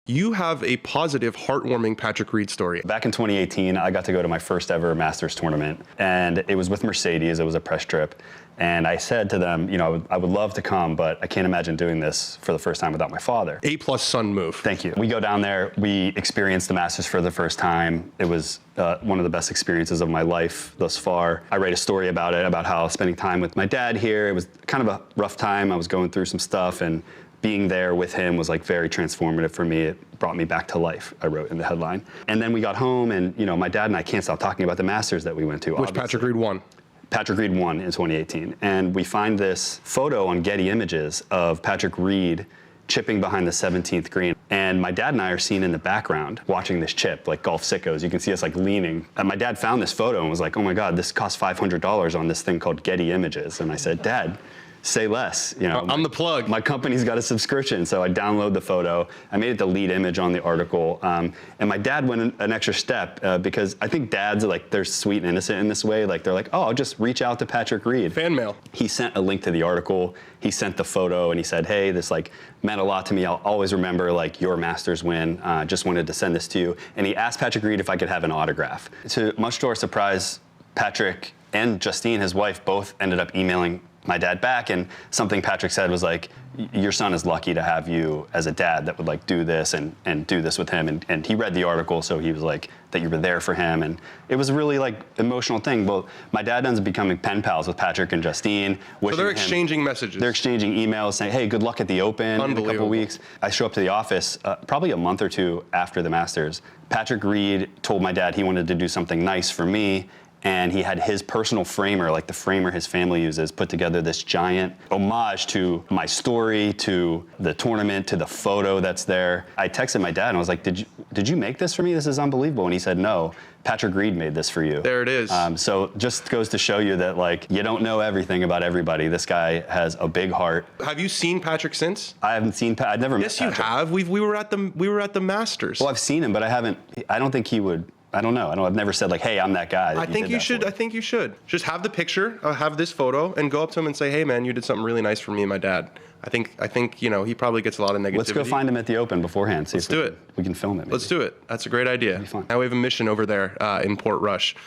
You have a positive, heartwarming Patrick Reed story. Back in 2018, I got to go to my first ever Masters tournament, and it was with Mercedes. It was a press trip. And I said to them, you know, I would love to come, but I can't imagine doing this for the first time without my father. A-plus son move. Thank you. We go down there, we experienced the Masters for the first time. It was one of the best experiences of my life thus far. I write a story about it, about how spending time with my dad here, it was kind of a rough time. I was going through some stuff, and being there with him was like very transformative for me. It brought me back to life, I wrote in the headline. And then we got home, and you know, my dad and I can't stop talking about the Masters that we went to. Which obviously. Patrick Reed won. Patrick Reed won in 2018. And we find this photo on Getty Images of Patrick Reed chipping behind the 17th green. And my dad and I are seen in the background watching this chip, like golf sickos. You can see us like leaning. And my dad found this photo and was like, oh my God, this cost $500 on this thing called Getty Images. And I said, Dad, say less. You know, I'm the plug. My company's got a subscription, so I download the photo. I made it the lead image on the article. And my dad went an extra step because I think dads, like, they're sweet and innocent in this way. Like, they're like, oh, I'll just reach out to Patrick Reed. Fan mail. He sent a link to the article. He sent the photo, and he said, hey, this like meant a lot to me. I'll always remember like your Masters win. Just wanted to send this to you. And he asked Patrick Reed if I could have an autograph. Much to our surprise, Patrick and Justine, his wife, both ended up emailing my dad back, and something Patrick said was like, your son is lucky to have you as a dad that would like do this and do this with him. And he read the article, so he was like, that you were there for him. And it was a really like emotional thing. Well, my dad ends up becoming pen pals with Patrick and Justine. So they're exchanging messages. They're exchanging emails saying, hey, good luck at the Open in a couple weeks. I show up to the office probably a month or two after the Masters. Patrick Reed told my dad he wanted to do something nice for me, and he had his personal framer, like the framer his family uses, put together this giant homage to my story, to the tournament, to the photo that's there. I texted my dad and I was like, did you make this for me? This is unbelievable. And he said, no, Patrick Reed made this for you. There it is. So just goes to show you that like, you don't know everything about everybody. This guy has a big heart. Have you seen Patrick since? I haven't seen I've never met Patrick. Yes, you have. We were at the Masters. Well, I've seen him, but I don't think he would. I don't know. I've never said like, hey, I'm that guy. I think you should. I think you should. Just have the picture, have this photo, and go up to him and say, hey, man, you did something really nice for me and my dad. I think you know, he probably gets a lot of negativity. Let's go find him at the Open beforehand. See Let's do it. We can film it. Maybe. Let's do it. That's a great idea. It'll be fun. Now we have a mission over there in Port Rush.